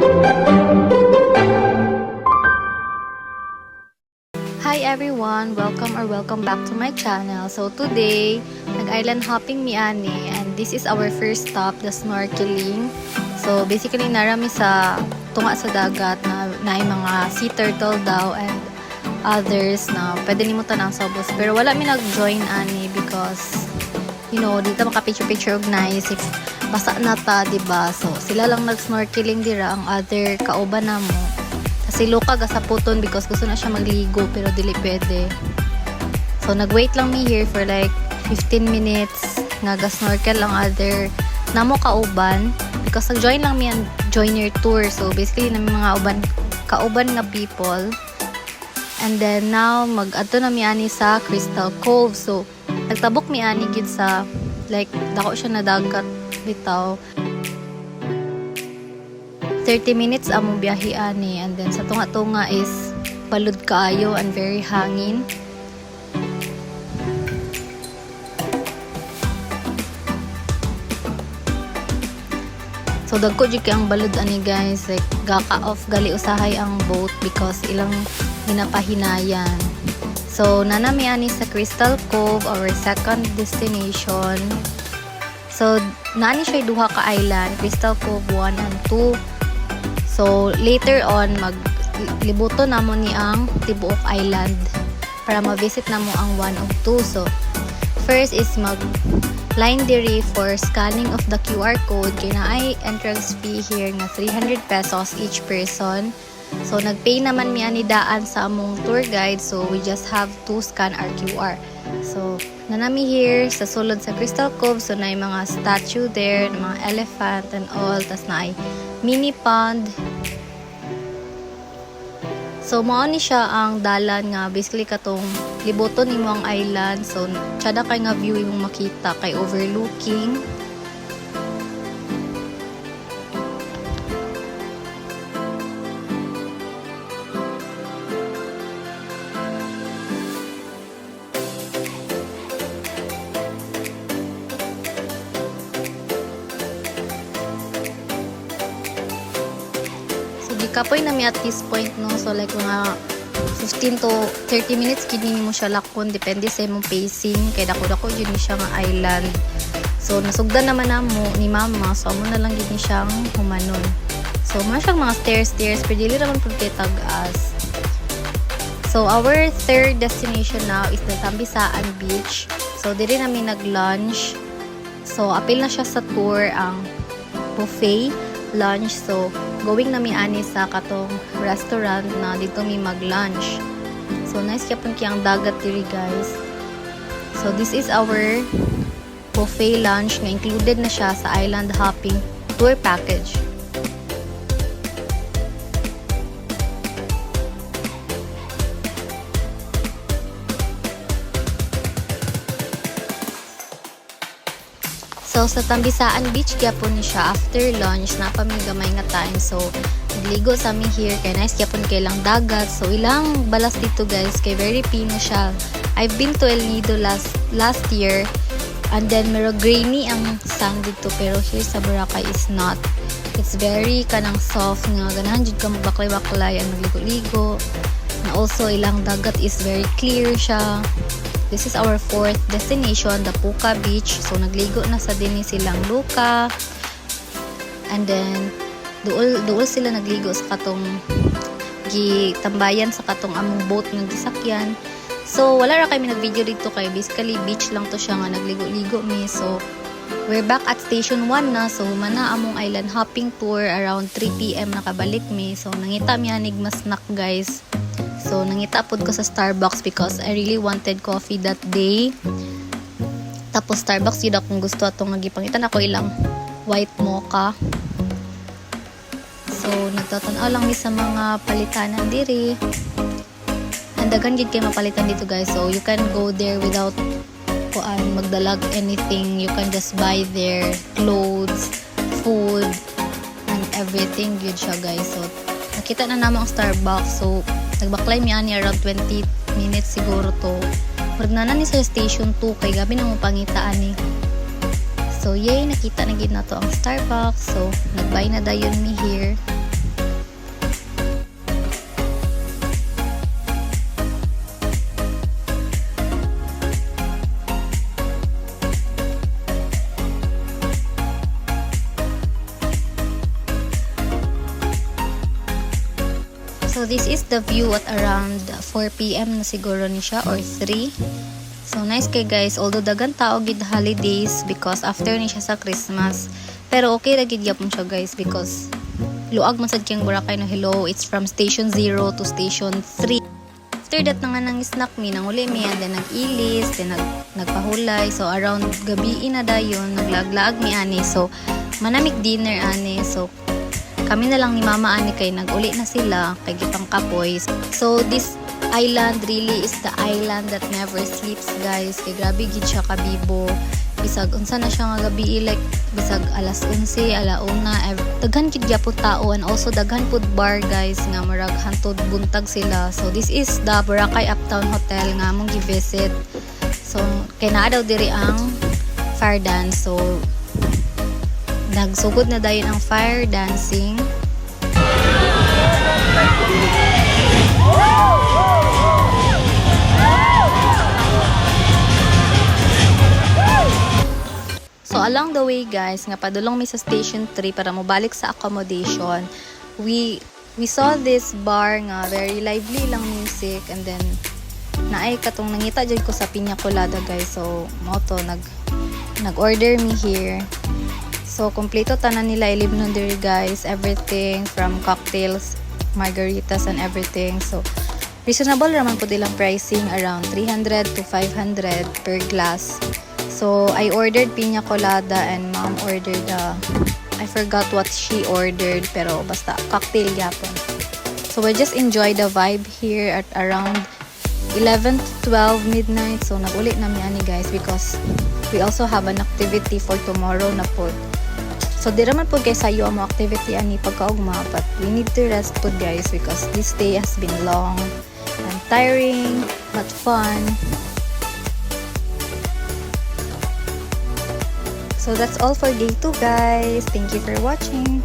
Hi everyone! Welcome back to my channel. So today, nag-island hopping mi ani and this is our first stop, the snorkeling. So basically narami sa tunga sa dagat na mga sea turtle daw and others na pwede nimo tanang sabos. Pero wala mi nag-join ani because dito maka-picture og nice if basa na ta, diba? So sila lang nag-snorkeling dira, ang other kauban na mo. Si Luca gasaputon because gusto na siya magligo pero dili pwede. So nag-wait lang me here for like 15 minutes. Naga-snorkel ang other namo kauban because nag-join lang mi ang joiner tour. So basically na mga kauban nga people. And then now mag-adto na mi ani sa Crystal Cove. So nagtabok mi ani gid sa like dako siya na dagat bitaw. 30 minutes among biyahe ani, and then sa tunga-tunga is palud kaayo and very hangin. So dagko jud kay ang balud ani guys, like gaka off gali usahay ang boat because ilang ginapahinayan. So nanami ani sa Crystal Cove, our second destination. So naani siya duha ka island, Crystal Cove 1 and 2. So, later on, maglibuto namo ni ang Tibuok Island para ma-visit namo ang 1 of 2. So, first is mag-line diri for scanning of the QR code. Kaya na ay entrance fee here na 300 pesos each person. So, nag-pay naman miya ni daan sa among tour guide. So, we just have to scan our QR. So, nanami here sa sulod sa Crystal Cove. So, na mga statue there, mga elephant and all. Tas na ay mini pond. So mao ni siya ang dalan nga basically katong libuton nimo ang island. So tsada kay nga view imong makita kay overlooking. Kapoy na mi at this point, no? So like mga 15 to 30 minutes kini mo siya lakon, depende sa imong pacing kay dako-dako yun siya nga island. So nasugdan naman namo ni mama, so amo na lang gid ni siyang humanon. So mga siyang mga stairs pero dili ra man pud kay tag-as. So our third destination now is the Tambisaan Beach. So diri nami nag-lunch. So apil na siya sa tour ang buffet lunch. So going nami ani sa katong restaurant na dito mi mag-lunch. So nice gyapon kay ang dagat diri guys. So this is our buffet lunch nga included na siya sa island hopping tour package. So, sa Tambisaan Beach, gyapon ni siya after lunch, napamigamay nga time. So, nagligo sa mi here, kay nice gyapon kay lang dagat. So, ilang balas dito guys, kay very pino siya. I've been to El Nido last year, and then mero grainy ang sand dito, pero here sa Boracay is not. It's very kanang soft nga, ganahan jud ka magbaklay-baklay ang nagligo-ligo. Na also, ilang dagat is very clear siya. This is our fourth destination, the Puka Beach. So, nagligo na sa din silang Luca. And then, duol sila nagligo sa katong gitambayan sa katong among boat nga gisakyan. So, wala ra kami nag-video dito kay basically beach lang to siya nga nagligo-ligo mi. So, we're back at station 1 na. So, humana among island hopping tour around 3 PM nakabalik mi. So, nangita mi anig mas snack guys. So, nangita pod ko sa Starbucks because I really wanted coffee that day. Tapos, Starbucks yun akong gusto atong nagipangitan ako ilang white mocha. So, nagtatanaw lang mi sa mga palitanan diri. Andagan gid kay mapalitan dito guys. So, you can go there without magdalag anything. You can just buy their clothes, food, and everything good siya guys. So, nakita na naman ang Starbucks. So, nagbaklay mi ani around 20 minutes siguro to. Magnanan ni sa station 2 kay gabi na mo pangitaan ni. So, yay, nakita na gid na to ang Starbucks. So, nag-buy na dayon mi here. So this is the view at around 4 p.m. na siguro ni siya or 3. So nice kay guys, although dagan tao gid holidays because after ni siya sa Christmas. Pero okay ra gid gyapon siya guys because luag man sad kiyang Boracay no. Hello, it's from station 0 to station 3. After that na nga nang snack mi, nanguli mi, and then nag-ilis, then nagpahulay. So around gabi na dayon, naglaglaag mi ani. So manamig dinner ani. So kami na lang ni mama ani kay nag-uli na sila kay gipang kapoy. So this island really is the island that never sleeps guys. Kay grabe gid siya kabibo. Bisag unsa na siya nga gabi, like bisag alas 11, alauna, daghan gid gyapon tao, and also daghan pud bar guys nga murag hantod buntag sila. So this is the Boracay Uptown Hotel nga among gi-visit. So kay naa daw diri ang fire dance. So nagsugod na dayon ang fire dancing. So along the way guys, nga padulong mi sa station 3 para mobalik sa accommodation, we saw this bar nga very lively lang music, and then naay katong nangita jud ko sa piña colada guys. So mo to nag-order me here. So kompleto tanan nila ilib nun diri guys, everything from cocktails, margaritas and everything. So reasonable raman po dilang pricing, around 300 to 500 per glass. So, I ordered piña colada and mom ordered, I forgot what she ordered, pero basta cocktail yapon. So, we just enjoy the vibe here at around 11 to 12 midnight. So, nag-ulit namin ani guys because we also have an activity for tomorrow na po. So, di raman po guys sayo ang activity ani pagkaugma, but we need to rest po guys because this day has been long and tiring but fun. So that's all for day 2 guys. Thank you for watching.